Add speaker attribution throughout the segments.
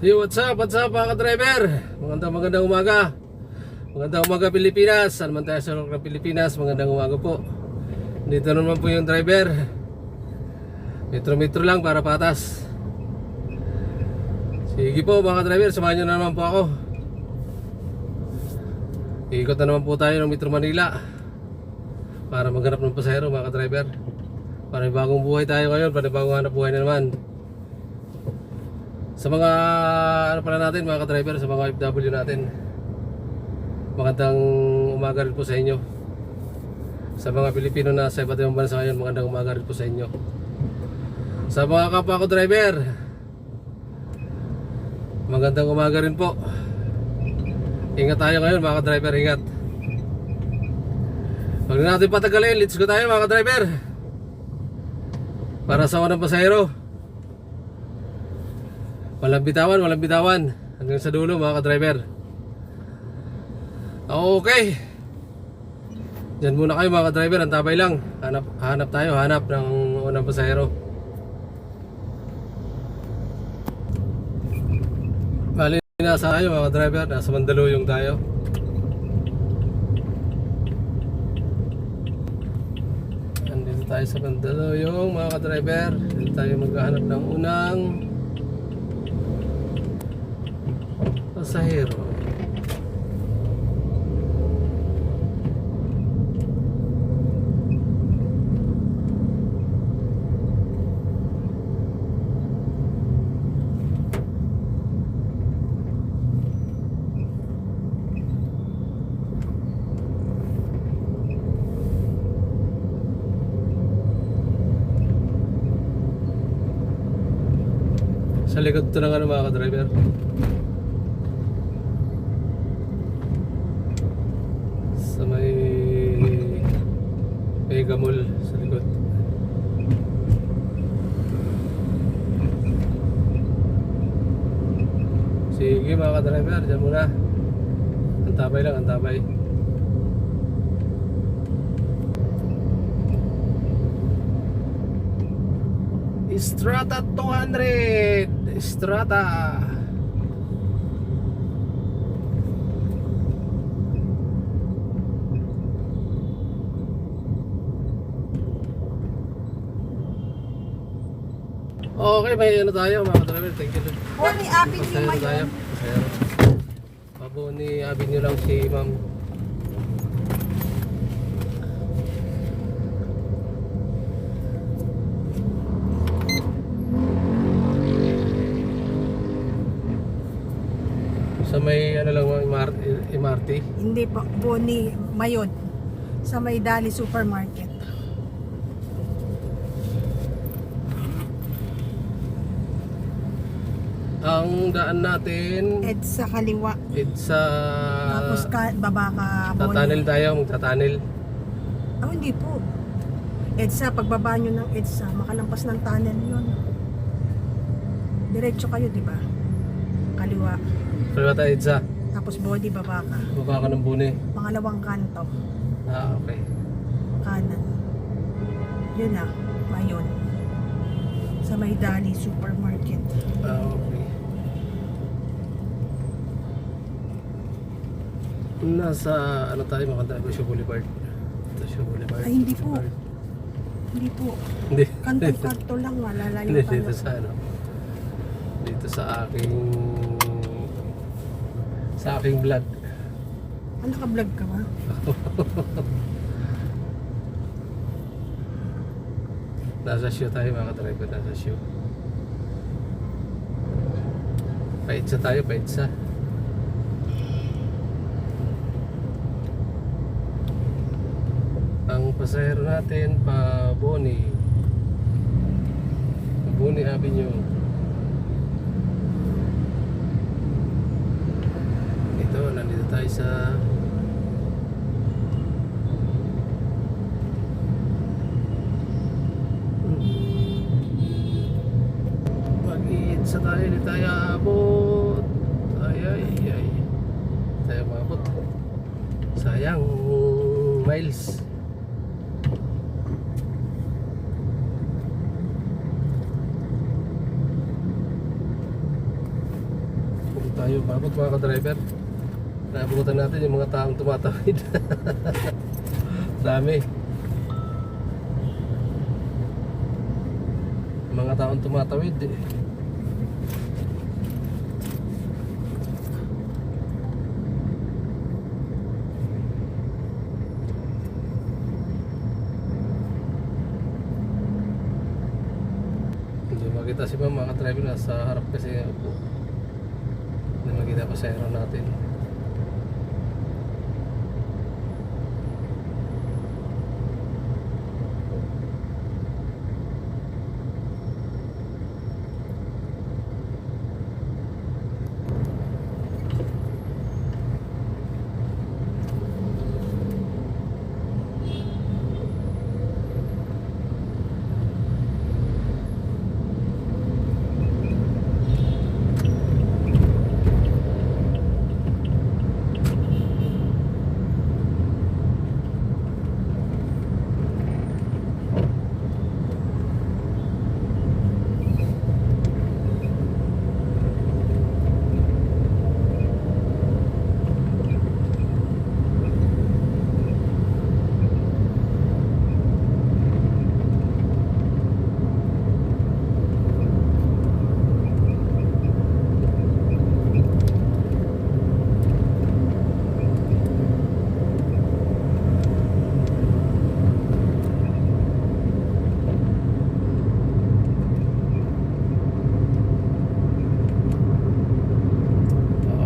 Speaker 1: Hey, what's up mga ka-driver? Magandang umaga. Magandang umaga Pilipinas. Saan man tayo sa lugar ng Pilipinas, magandang umaga po. Dito naman po yung driver. Metro lang para patas. Sige po mga ka-driver, samahan nyo na naman po ako. Ikot na naman po tayo ng Metro Manila para maghanap ng pasahero mga ka-driver. Para bagong buhay tayo ngayon, para bagong hanap buhay na naman. Sa mga ano pala natin mga ka-driver, sa mga OFW natin, magandang umaga rin po sa inyo. Sa mga Pilipino na sa iba't ibang bansa ngayon, magandang umaga rin po sa inyo. Sa mga kapwa ko driver, magandang umaga rin po. Ingat tayo ngayon mga ka-driver, ingat. Huwag na natin patagalin, let's go tayo mga ka-driver. Para sa unang pasahero. Walang bitawan hanggang sa dulo mga ka-driver. Okay, diyan muna kayo mga ka-driver, antabay lang. Hanap tayo ng unang pasahero. Bali, nasa tayo mga ka-driver, nasa Mandaluyong tayo. Andito tayo sa Mandaluyong mga ka-driver. Dito tayo maghahanap ng unang pasahero. Sa likod ito ng ano mga ka-driver, sa may Mega Mall sa likod. Sige mga ka-driver, dyan muna. Antabay lang, antabay. Strata 200, Strata. Okay, may ano tayo mga driver, thank you.
Speaker 2: Boni Avenue
Speaker 1: Pasahero tayo, pasahero. Boni Avenue lang si ma'am. Sa may ano lang MRT.
Speaker 2: Hindi po, Boni Mayon. Sa may Dali Supermarket.
Speaker 1: Ang daan natin
Speaker 2: EDSA kaliwa.
Speaker 1: EDSA.
Speaker 2: Tapos baba ka Boni.
Speaker 1: Tatanil tayo, magtatanil.
Speaker 2: Hindi po. EDSA, pagbaba nyo ng EDSA, makalampas ng tunnel yun. Diretso kayo, di ba? Kaliwa.
Speaker 1: Kaliwa tayo EDSA.
Speaker 2: Tapos Boni, baba ka.
Speaker 1: Baba ka ng Buni.
Speaker 2: Pangalawang kanto.
Speaker 1: Okay.
Speaker 2: Kanan. Yun na, Mayon. Sa may Dali Supermarket.
Speaker 1: Okay. Nasa ano tayo mga driver, Show Boulevard. Ito Show Boulevard.
Speaker 2: Ay, hindi po. Hindi po.
Speaker 1: Hindi.
Speaker 2: Kanto-kanto lang, malalayo
Speaker 1: Hindi,
Speaker 2: pa
Speaker 1: dito
Speaker 2: lang.
Speaker 1: sa ano. Dito sa aking vlog.
Speaker 2: Naka-vlog ka ba?
Speaker 1: Nasa show tayo mga driver, nasa show. Paitsa tayo, paitsa. Ang pasahero natin pa Boni Avenue. Ito, nandito tayo sa mag-iitsa tayo, hindi tayo abot. Ay tayo maabot, sayang miles. tayo paabot mga ka-driver. Naabutan natin yung mga taong tumatawid. Dami. Mga taong tumatawid eh. Hindi makita si ma'am, mga driver nasa harap kasi upo. Hindi makita pa sa aero natin.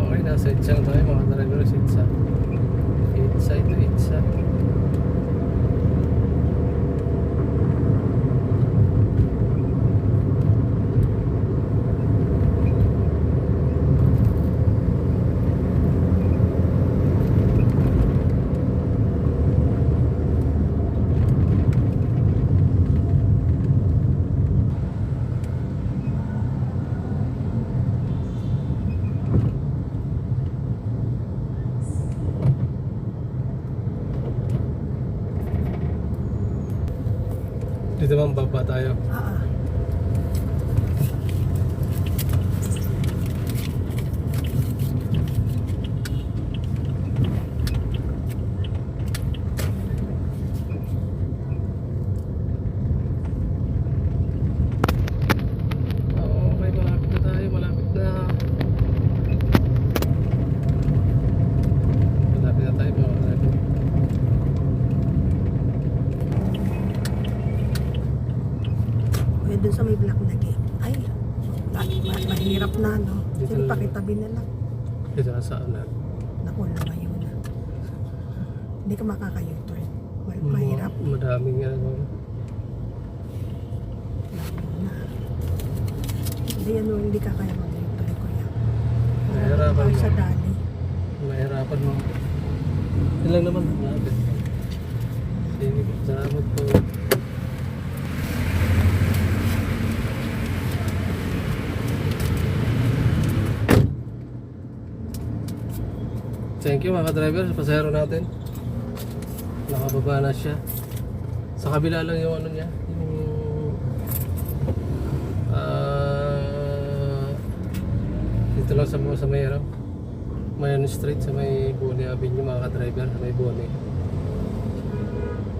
Speaker 1: Okay, nasa Itsang tayo mga driver sa Itsa. Itsa ito, Itsa. Dito bang baba tayo? Okay, malapit na tayo, malapit na. Malapit na tayo mga driver.
Speaker 2: Kaya dun sa may black na gate. Ay, mahirap na, no?
Speaker 1: Dito
Speaker 2: Sige,
Speaker 1: na.
Speaker 2: pakitabi na lang.
Speaker 1: Dito na saan na?
Speaker 2: Naku, lumayo na. Hindi ka makaka-U-turn. Mahirap.
Speaker 1: Madaming ano.
Speaker 2: Lumayo na. Hindi, ano, hindi ka kaya mag-U-turn, kuya.
Speaker 1: Mahirapan
Speaker 2: Tayo sa
Speaker 1: mo.
Speaker 2: dali.
Speaker 1: Mahirapan mo. Yun lang naman. Malapit. Sige, salamat po. Thank you mga ka-driver sa pasahero natin. Nakababa na siya. Sa kabila lang yung ano niya, yung dito lang sa may ano, Mayon Street sa may Boni Avenue mga ka-driver, sa may Boni.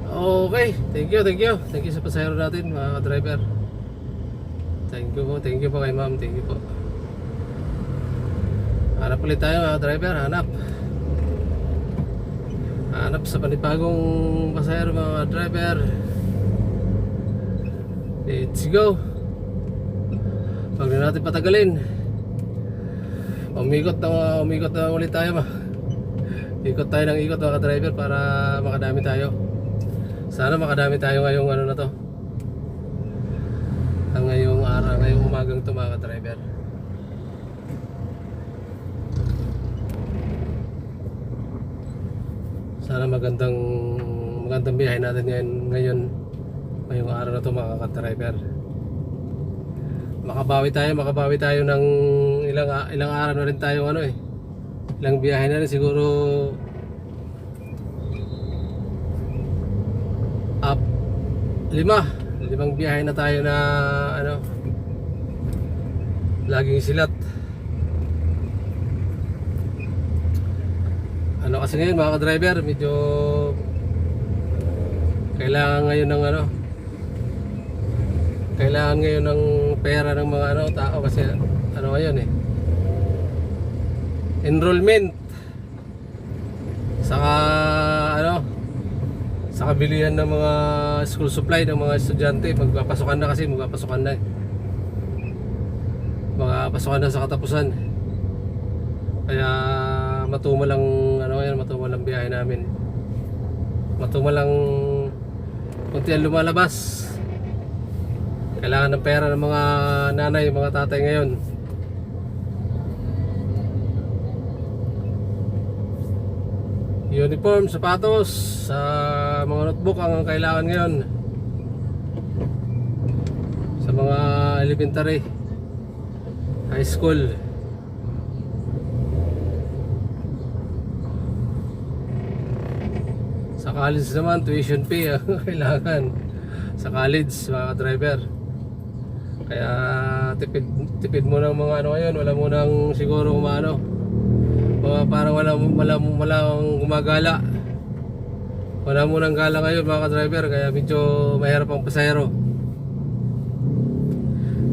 Speaker 1: Okay, thank you. Thank you sa pasahero natin mga ka-driver. Thank you po kay ma'am, thank you po. Hanap ulit tayo mga ka-driver, hanap sa panibagong pasahero mga driver. Let's go. Huwag na natin patagalin. Umikot na ulit tayo. Ikot tayo ng ikot mga driver para makadami tayo. Sana makadami tayo ngayong ano na to. Ngayong araw, ngayong umagang to mga driver. Sana magandang biyahe natin ngayong araw na to mga ka-driver. Makabawi tayo ng ilang araw na rin tayo ano eh. Ilang biyahe na rin siguro limang biyahe na tayo na ano laging silat. Ano kasi ngayon mga ka-driver, medyo kailangan ngayon ng ano, kailangan ngayon ng pera ng mga ano tao kasi ano ngayon eh, enrollment saka ano, sa kabilihan ng mga school supply ng mga estudyante. Magpapasukan na kasi, magpapasukan na eh. Magpapasukan na sa katapusan. Kaya matumal lang ano yan, matumal lang biyahe namin. Matumal lang kunti ang lumalabas. Kailangan ng pera ng mga nanay, mga tatay ngayon. Uniform, sapatos, sa mga notebook ang kailangan ngayon. Sa mga elementary, high school. Sa college naman, tuition fee ang kailangan. Sa college, mga driver. Kaya tipid mo ng mga ano ngayon, wala mo nang siguro umano. Parang walang gumagala. Wala mo nang gala ngayon mga driver, kaya medyo mahirap ang pasahero.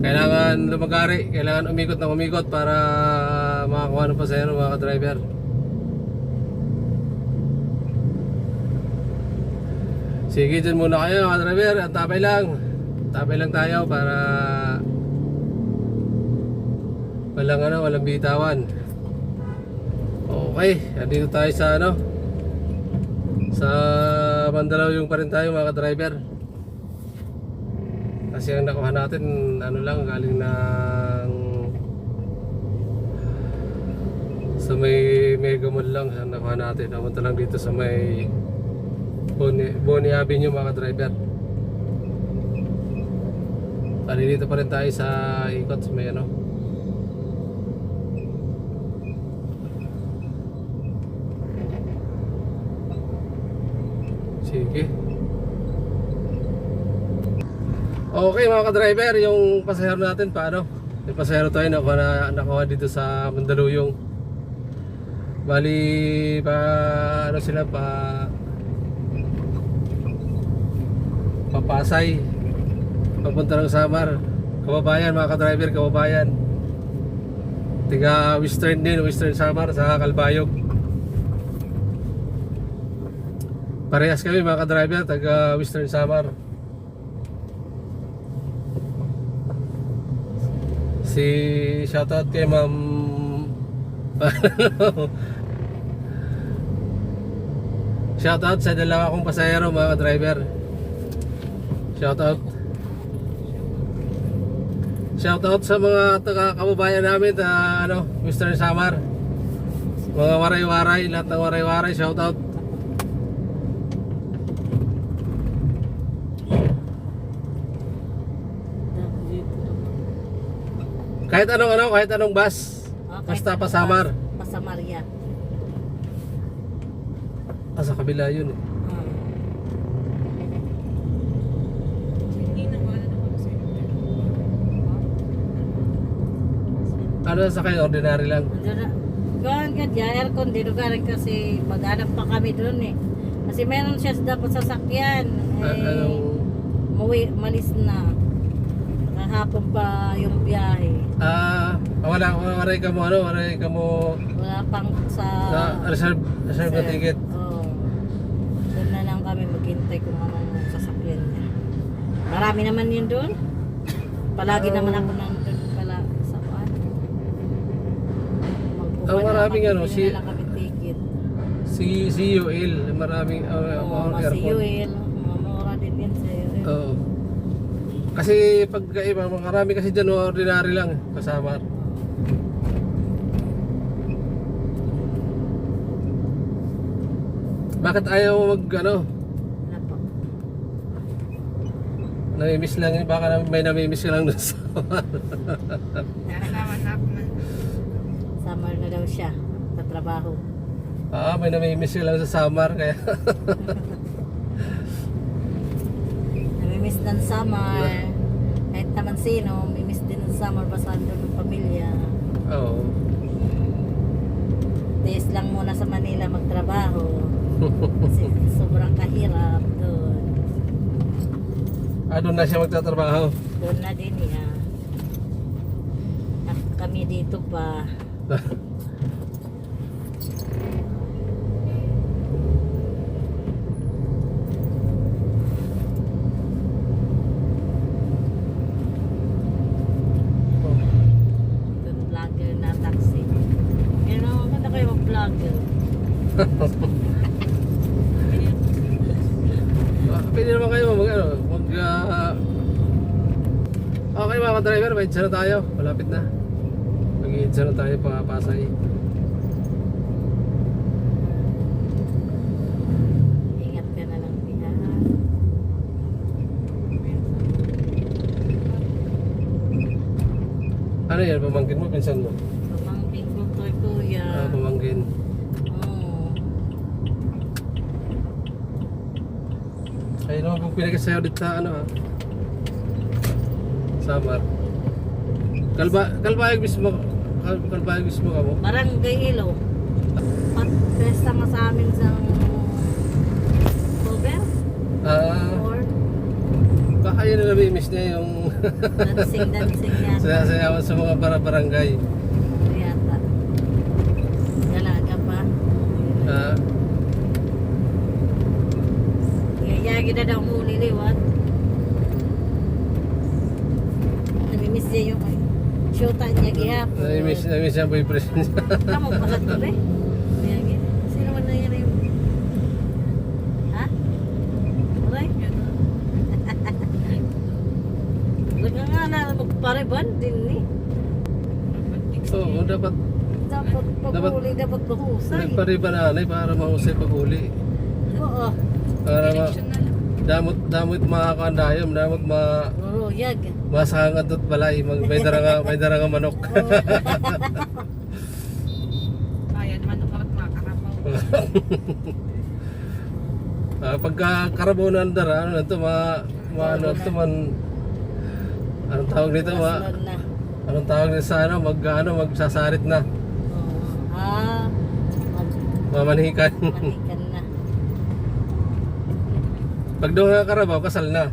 Speaker 1: Kailangan lumagari, kailangan umikot ng umikot para makakuha ng pasahero mga driver. Sige, dyan muna kayo mga driver, at tabay lang tayo para walang bitawan. Okay, andito tayo sa ano, sa Mandaluyong pa rin tayo mga driver. Kasi ang nakuha natin ano lang, galing ng sa may Mega Mall lang ang nakuha natin. Namunta lang dito sa may Bonnie Avenue mga driver. Kali dito pa rin tayo sa ikot sa may ano. Sige. Okay mga ka-driver, yung pasahero natin paano? Yung pasahero tayo nakuha dito sa Mandaluyong. Bali pa ano sila papasay papunta ng Samar. Kababayan mga ka-driver, kababayan. Tiga Western din, Western Samar sa Kalbayog. Parehas kami mga ka-driver, taga Western Samar. Si shoutout kay Ma'am shoutout sa dalawa kong pasahero mga ka-driver. Shoutout sa mga kababayan namin sa ano, Western Samar. Mga waray-waray, lahat ng waray-waray, shoutout. Kahit anong bus, basta Pasamar.
Speaker 3: Pasamar yan.
Speaker 1: Sa kabila yun eh. Ano sa kayo? Ordinary lang.
Speaker 3: Gawin ka dyan, aircon, dito galing kasi maghanap pa kami doon eh. Kasi meron siya dapat sasakyan. Malis na. Kahapon pa yung biyahe.
Speaker 1: Waray ka mo
Speaker 3: Wala pang sa
Speaker 1: reserve na ticket.
Speaker 3: Oo. Doon na lang kami maghintay kung anong sasakyan niya. Marami naman yun doon. Palagi naman ako nandun pala sa ano.
Speaker 1: Maraming ano,
Speaker 3: si na lang kami ticket.
Speaker 1: Si UL, maraming
Speaker 3: Si UL, mura din yan sa UL.
Speaker 1: Oo. Kasi pagkaiba, marami kasi dyan ordinary lang kasama. Bakit ayaw mo mag ano?
Speaker 3: Wala po.
Speaker 1: Namimiss lang yun, baka may namimiss ka lang doon sa
Speaker 3: Summer na daw siya sa trabaho.
Speaker 1: may namimiss ka lang sa Samar kaya
Speaker 3: Namimiss ng summer. Kahit naman sino, mimiss din ng summer pasando ng pamilya.
Speaker 1: oo.
Speaker 3: Days lang muna sa Manila magtrabaho. Kasi sobrang kahirap doon.
Speaker 1: Doon na siya magtatrabaho.
Speaker 3: Doon na din niya. Kami dito pa. Doon vlogger na taxi. Ano, maganda kayo mag-vlogger.
Speaker 1: Pwede naman kayo okay mga ka-driver, may na tayo. Malapit na. Mag-iidsa na tayo pa Pasay.
Speaker 3: Ingat ka na lang din, ha?
Speaker 1: Ano yan? Pamangkin mo? Pinsan mo?
Speaker 3: Pamangkin ko to, kuya.
Speaker 1: Pamangkin.
Speaker 3: Oo.
Speaker 1: Ayun naman kung pinagasayaw dito sa Samar. Kalbayag mismo ka mo.
Speaker 3: Barangay Ilo. Pesta nga sa amin sa October or
Speaker 1: Baka yun na nami-miss niya yung
Speaker 3: dancing yata.
Speaker 1: sayawan sa mga barangay.
Speaker 3: Yata. Dalaga pa. Yayagi na daw muli liwat. Namimiss niya yung showtime niya gihapon.
Speaker 1: Nami-miss niya boyfriend niya.
Speaker 3: Kamu pala to be? Yayagi. Sino man na yan yung... Ha? Alay? Laga nga na magpareban din ni.
Speaker 1: Oo, dapat
Speaker 3: Dapat paghuli, dapat mahusay.
Speaker 1: nagparibananay para mahusay pag-uli.
Speaker 3: Oo.
Speaker 1: Para damot makakandayom, damot
Speaker 3: Oo, yag.
Speaker 1: masangad at balay, may daranga manok.
Speaker 4: Ayan, manok at makakarapaw.
Speaker 1: Pagka karabaw na andara, ano na ito, anong tawag nito,
Speaker 3: Maslon na.
Speaker 1: anong tawag nito sa magsasarit na,
Speaker 3: Oo.
Speaker 1: mamanhikan.
Speaker 3: Manikan na.
Speaker 1: Pag doon nga karabaw, kasal na.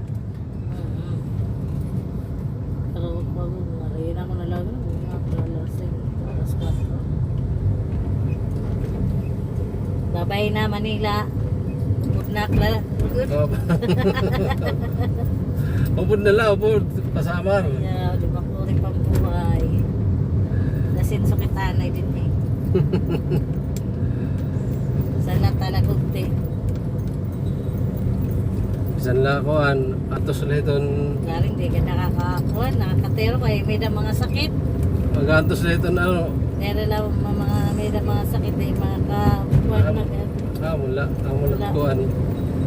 Speaker 3: Pero pag narayin ako na lang, alas 4. Babay na Manila. Budnak na.
Speaker 1: Upod na lang, upod, pasamar.
Speaker 3: Yeah, lubak ko rin pang buhay. Nasin sukitanay din eh. Sana talagugti.
Speaker 1: Bisan lang ako, atos ulit doon,
Speaker 3: Galing di ka nakakakuha, nakakatero kayo. May na mga sakit.
Speaker 1: mag-atos ulit doon,
Speaker 3: Meron lang may na mga sakit na yung mga kabuhan na
Speaker 1: mula
Speaker 3: Wala.
Speaker 1: kuhan.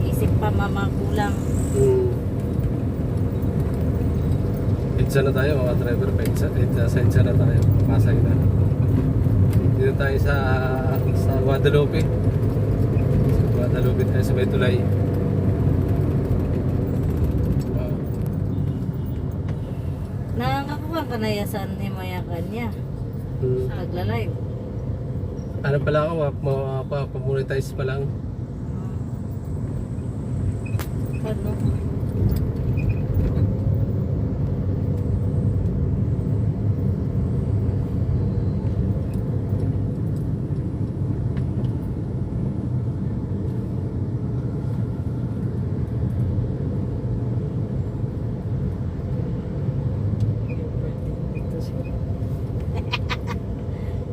Speaker 3: isip pa mamakulang.
Speaker 1: Pizza na tayo mga driver, pizza na tayo, Pasay na. Dito tayo sa Guadalupe. Sa Guadalupe tayo sa may tulay. Wow.
Speaker 3: Nakakakuha ka na yasan ni Mayakan niya. Pagla-live.
Speaker 1: Ano pala ako, pamonetize pa lang.
Speaker 3: Ano?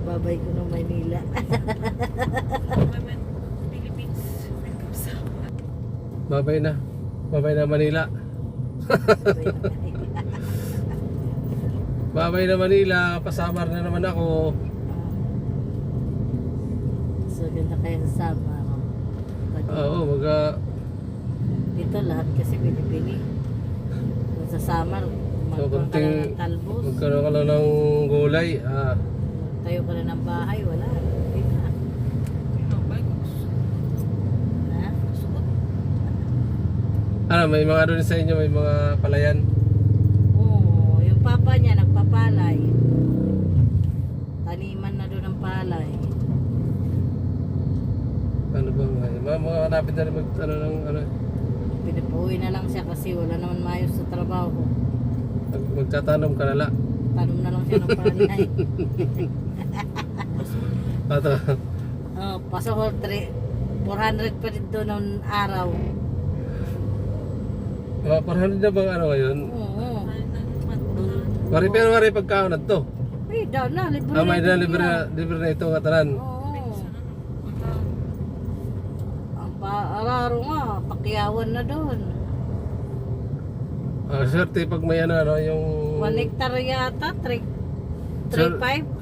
Speaker 3: Babay ko ng Manila.
Speaker 4: Women, Philippines, welcome sa...
Speaker 1: Babay na Manila. Babay na Manila, pasamar na naman ako.
Speaker 3: So, ganda kayo sa sama.
Speaker 1: Oo,
Speaker 3: Dito lahat kasi binibili. Kung sa summer, magkaroon ka lang ng talbos.
Speaker 1: magkaroon ka lang ng gulay.
Speaker 3: Tayo ka na ng bahay, wala. Hindi na.
Speaker 4: Tinapay ko.
Speaker 3: Ha?
Speaker 4: Suot.
Speaker 1: May mga doon sa inyo, may mga palayan.
Speaker 3: Oo, yung papa niya nagpapalay. Taniman na doon ang palay.
Speaker 1: Ano ba ngayon? Mga hanapin na rin ano ng ano.
Speaker 3: Pinapuwi na lang siya kasi wala naman maayos sa trabaho.
Speaker 1: Magtatanong ka na lang.
Speaker 3: Tanong na lang siya ng panay.
Speaker 1: Ato.
Speaker 3: Oh, pasahol 400 pa rin doon ng araw.
Speaker 1: Parang na bang ano ngayon?
Speaker 3: Oo.
Speaker 1: Pero wari pagkaon na to.
Speaker 3: Ay, daw na. Libre
Speaker 1: May na
Speaker 3: ito
Speaker 1: libre na ito nga tanan.
Speaker 3: Oo. Ang paararo nga, pakiyawan na doon.
Speaker 1: Swerte pag may ano yung
Speaker 3: 1 hectare yata, 3.5,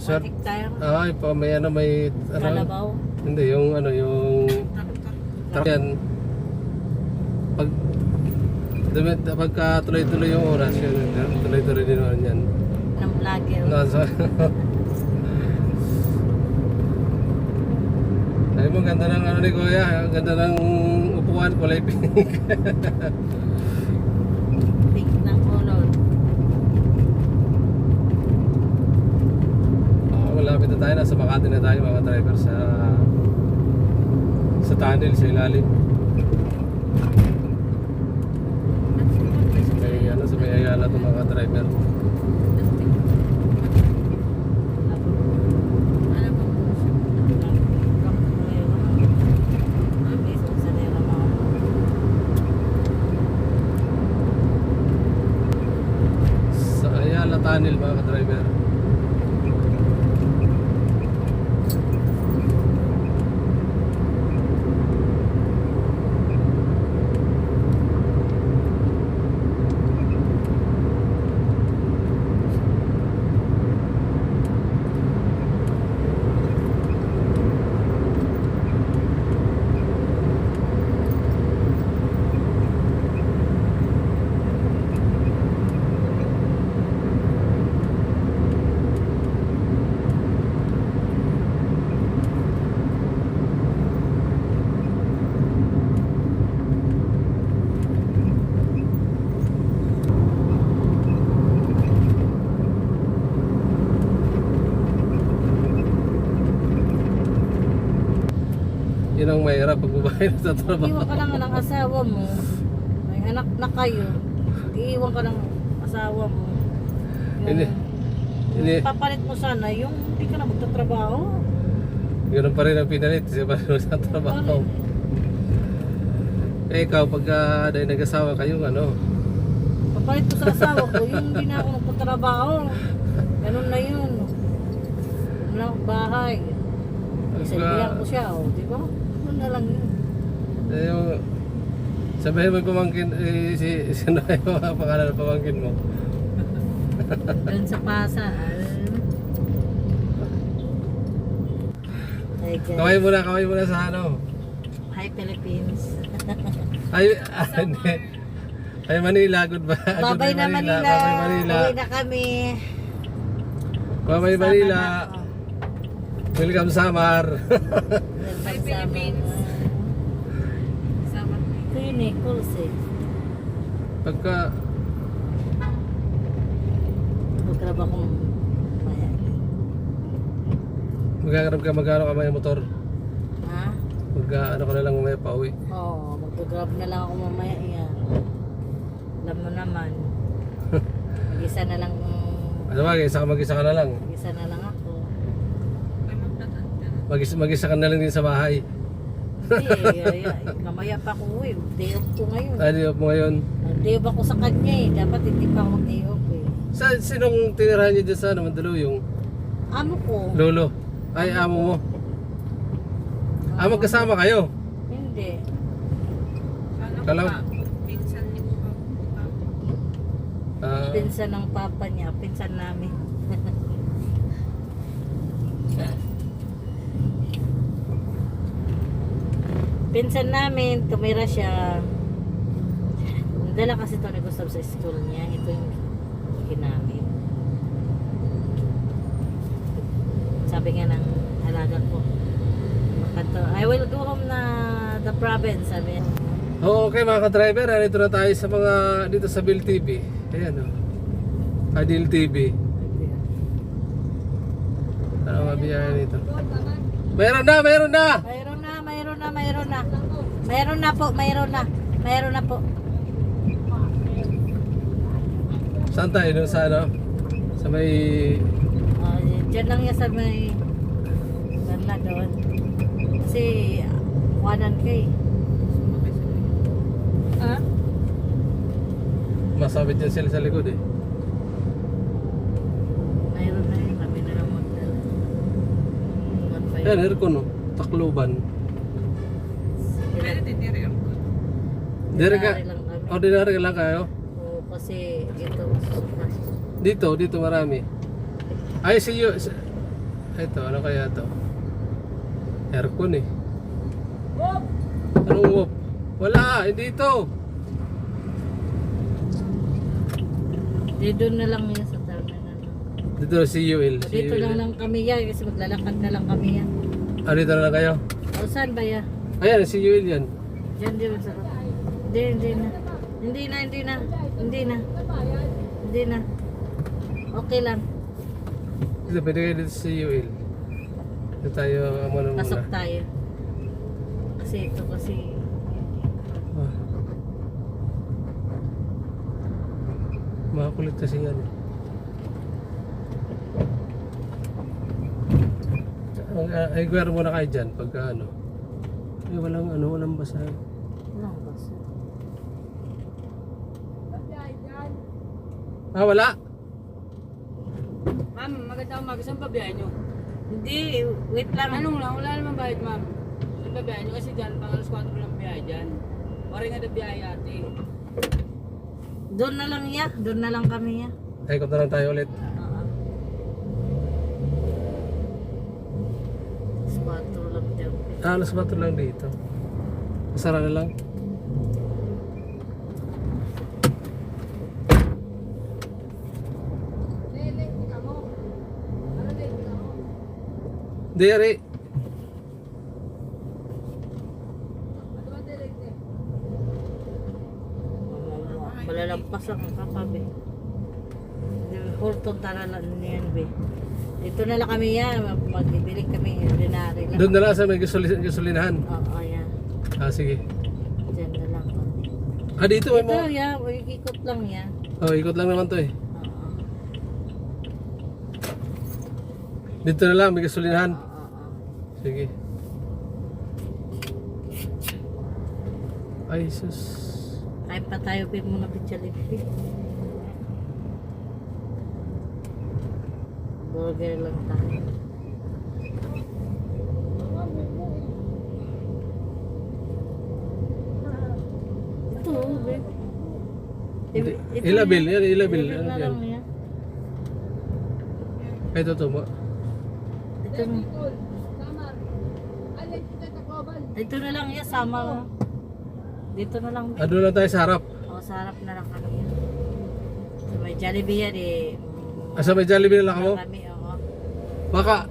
Speaker 3: 1 hectare.
Speaker 1: Ay, pa may ano may ano.
Speaker 3: Kalabaw.
Speaker 1: Hindi yung ano yung yan. Pagka tuloy-tuloy yung oras yun, tuloy-tuloy din naman yan.
Speaker 3: Ng vlogger.
Speaker 1: Nasa. Ay mo, ganda ng ano ni Kuya, ganda ng upuan, kulay pink.
Speaker 3: Pink ng color.
Speaker 1: Malapit na tayo, nasa Makati na tayo mga driver sa tunnel, sa ilalim. Sa may Ayala itong mga driver. Sa Ayala tunnel mga driver. Yun ang mahirap pag bumahay sa trabaho.
Speaker 3: Iwan ka naman ng asawa mo. May anak na kayo. Iiwan ka ng asawa mo.
Speaker 1: Hindi.
Speaker 3: Yung papalit mo sana, yung hindi ka na magtatrabaho.
Speaker 1: Ganun pa rin ang pinalit siya pa rin sa trabaho. Eh ikaw pag dahil nag-asawa kayo ano?
Speaker 3: Papalit ko sa asawa ko, yung hindi na ako magtatrabaho. Ganun na yun. Wala akong bahay. Isalbihan ko siya, oh, di ba? Ganun na lang yun.
Speaker 1: Eh yung sabihin mo yung pamangkin sino yung mga pangalan ng pamangkin mo?
Speaker 3: Doon sa Pasay.
Speaker 1: Kaway mo na sa ano?
Speaker 3: Hi Philippines.
Speaker 1: Ay, hindi. Ay Manila, goodbye.
Speaker 3: Babay na Manila.
Speaker 1: Babay Manila.
Speaker 3: Uwi na kami.
Speaker 1: Babay Manila. Welcome Samar.
Speaker 4: Hi, Philippines. Sama.
Speaker 3: Ito yun eh, calls eh.
Speaker 1: Pagka
Speaker 3: Magkrab akong maya.
Speaker 1: magkano ka may motor?
Speaker 3: Ha?
Speaker 1: Ano ka na lang mamaya pa uwi.
Speaker 3: Oo, magkagrab na lang ako mamaya. Yan. Alam mo naman. Mag-isa na lang.
Speaker 1: Ano ba, mag-isa ka na lang.
Speaker 3: Mag-isa na lang ako.
Speaker 4: May magdadaan.
Speaker 1: Mag-isa ka na lang din sa bahay.
Speaker 3: Hindi, mamaya pa ako uwi. Day off ko ngayon.
Speaker 1: Day off mo ngayon.
Speaker 3: Day off ako sa kanya eh. Dapat hindi pa ako mag-day off eh.
Speaker 1: Sinong tinirahan niyo dyan sa Mandaluyong?
Speaker 3: Amo ko.
Speaker 1: Lolo. Ay, amo mo. Magkasama kayo.
Speaker 3: Hindi.
Speaker 4: Ano
Speaker 1: Kalaw-
Speaker 4: pa? Pinsan ni Papa.
Speaker 3: Pinsan ng papa niya. Pinsan namin. Pinsan namin, tumira siya. Dala kasi ito ni Gustav sa school niya. Ito yung ginamit. Sabi nga ng halaga ko, I will go home na the province, sabi.
Speaker 1: Okay mga ka-driver, nandito na tayo sa mga dito sa Bill TV. Ayan o. Adil TV. Ano mga biyahe nito? Mayroon na!
Speaker 3: Mayroon na mayroon na. Mayroon na po, mayroon na. Mayroon na po.
Speaker 1: Saan tayo? Doon sa ano? Sa may...
Speaker 3: Oh, dyan lang yan sa may... Saan na doon? Kasi, wanan ka eh. Ah?
Speaker 1: Masabit yan sila sa likod eh.
Speaker 3: Mayroon na yun. Kami na lang magdala.
Speaker 1: Yan, aircon no. Takloban.
Speaker 4: Pwede titiri ako.
Speaker 1: Dire ka.
Speaker 3: Ordinary lang kami.
Speaker 1: Ordinary lang kayo.
Speaker 3: Oo, kasi ito,
Speaker 1: Dito marami. Ay, see you. Ito, ano kaya to? Aircon eh. Anong wop? Wala, hindi ito.
Speaker 3: dito na lang yan sa terminal.
Speaker 1: Dito si UL.
Speaker 3: Dito lang kami yan kasi maglalakad na lang kami yan.
Speaker 1: Ah, dito na lang kayo?
Speaker 3: O saan ba yan?
Speaker 1: Ayan, si UL yan.
Speaker 3: Diyan din sa hindi na. Hindi na. Okay lang.
Speaker 1: Dito, pwede kayo dito si UL. Dito tayo, muna muna.
Speaker 3: Pasok tayo. Kasi ito kasi
Speaker 1: Ah. Makakulit kasi yan. Ay, guwera muna kayo dyan pagka ano. Ay, walang basa.
Speaker 3: walang basa.
Speaker 1: Ah, wala?
Speaker 5: Ma'am, magandang umaga. Saan pa biyahe nyo?
Speaker 3: Hindi, wait lang.
Speaker 5: Anong lang? Wala naman bayad, ma'am. Saan pa biyahe nyo? Kasi dyan, pang alas 4 lang biyahe dyan. Waring nga na biyahe ate.
Speaker 3: Doon na lang kami ya.
Speaker 1: Ay, ikot na lang tayo ulit.
Speaker 3: Oo. Spatro lang dyan.
Speaker 1: Ah, alas 4 lang dito. Masara na lang. Dere.
Speaker 3: Malalampas ang kapabi. Horton taralan niyan be. Dito na lang kami yan. Magbibili kami. Ordinary lang.
Speaker 1: Doon na lang sa may gasolinahan.
Speaker 3: Oo, yan.
Speaker 1: Ah, sige.
Speaker 3: Diyan na lang kami.
Speaker 1: Ah, dito may
Speaker 3: Ito
Speaker 1: mga...
Speaker 3: yan. Ikot lang yan.
Speaker 1: Oh, ikot lang naman to eh.
Speaker 3: Oo.
Speaker 1: Dito na lang, may gasolinahan.
Speaker 3: Oo.
Speaker 1: Sige. Ay, sus.
Speaker 3: Kain pa tayo pin muna pichalipi. Burger lang tayo. Ito, be.
Speaker 1: Ilabil, yan, ilabil.
Speaker 3: Ito
Speaker 1: Ano
Speaker 3: na
Speaker 1: yan?
Speaker 3: lang yan.
Speaker 1: Ay, ito mo.
Speaker 3: Ito na. Ito na lang yan, sama lang. Dito na lang.
Speaker 1: Ah, doon lang tayo sa harap.
Speaker 3: O, sa harap na lang kami yan. So, may Jollibee yan eh.
Speaker 1: Ah, sa may Jollibee na lang mo?
Speaker 3: Kami, oo.
Speaker 1: Baka.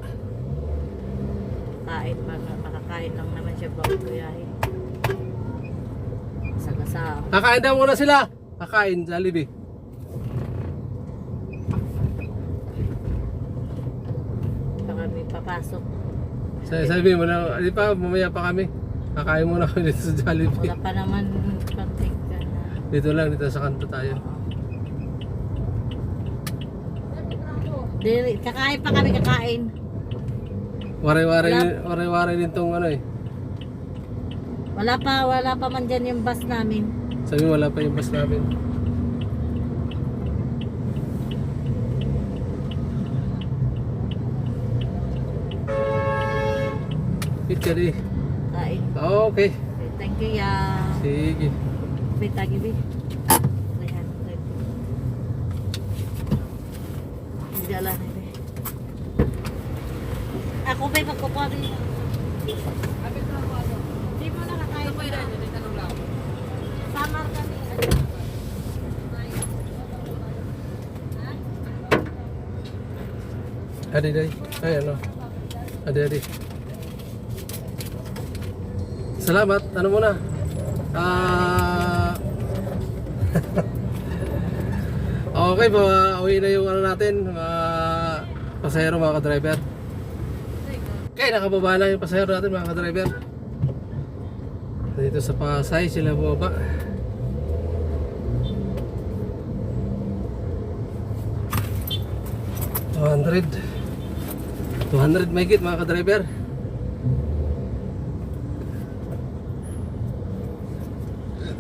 Speaker 3: Kain, makakain lang naman siya bago kuyahin. Sagasama.
Speaker 1: Kakain daw muna sila. Kakain, Jollibee.
Speaker 3: Pa kami papasok.
Speaker 1: Sabi mo na, di pa, mamaya pa kami. Kakain muna kami dito sa Jollibee.
Speaker 3: Wala pa naman konting ka na.
Speaker 1: Dito lang, dito sa kanto tayo.
Speaker 3: Kakain pa kami, kakain.
Speaker 1: Waray-waray din tong ano eh.
Speaker 3: Wala pa man dyan yung bus namin.
Speaker 1: Sabi mo, wala pa yung bus namin. Pizza di.
Speaker 3: Kain.
Speaker 1: Okay.
Speaker 3: Thank you, ya.
Speaker 1: Sige.
Speaker 3: Wait, tagi, bi. Hindi ala na, bi. Ako ba magkukuha din? Hindi mo na kakain mo na. Samar kami.
Speaker 1: Adi. Ay, ano? Adi. Salamat. Ano muna? Okay po, uwi na yung ano natin, mga pasahero, mga ka-driver. Okay, nakababa na yung pasahero natin, mga ka-driver. Dito sa Pasay sila bumaba. $200 mahigit mga ka-driver.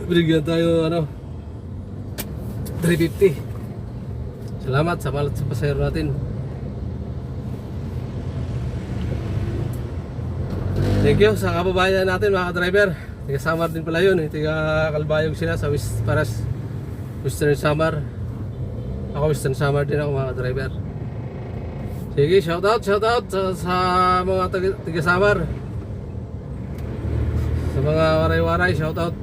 Speaker 1: Binigyan tayo ano 350. Salamat sa malat sa pasahero natin. Thank you sa kababayan natin mga ka-driver. Tiga Samar din pala yun, tiga Calbayog sila sa Western Samar. Ako Western Samar din ako mga ka-driver. Sige, shoutout sa mga tiga Samar. Sa mga waray-waray, shoutout.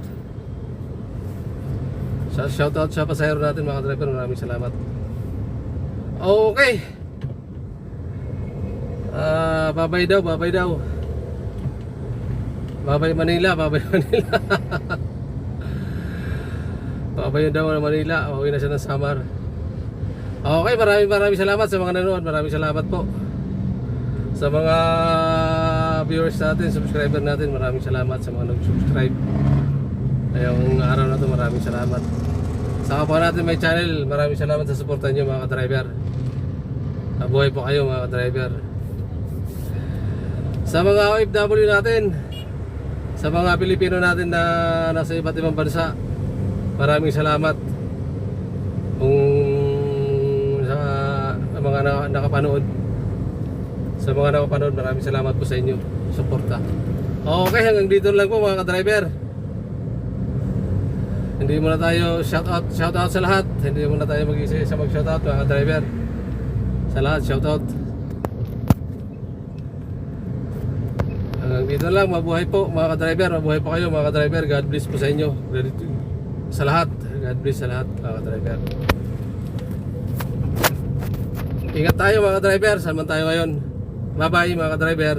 Speaker 1: Shoutout sa pasahero natin mga driver, maraming salamat. Okay. Babay daw. Babay Manila. Babay daw ng Manila. Uwi na siya ng Samar. Okay, maraming salamat sa mga nanonood. Maraming salamat po. Sa mga viewers natin, subscriber natin, maraming salamat sa mga nag-subscribe. Ngayong araw na ito, maraming salamat. Sa kapwa natin may channel, maraming salamat sa suporta nyo mga ka-driver. Mabuhay po kayo mga ka-driver. Sa mga OFW natin, sa mga Pilipino natin na nasa iba't ibang bansa, maraming salamat. Kung sa mga nakapanood, sa mga nakapanood, maraming salamat po sa inyo, suporta. Okay, hanggang dito lang po mga ka-driver. Hindi muna tayo shoutout sa lahat. Hindi muna tayo mag-isa mag-shoutout mga driver. Sa lahat, shoutout. Hanggang dito lang, mabuhay po mga ka-driver. Mabuhay po kayo mga ka-driver. God bless po sa inyo. Sa lahat. God bless sa lahat mga ka-driver. Ingat tayo mga ka-driver. Saan man tayo ngayon. Bye bye mga ka-driver.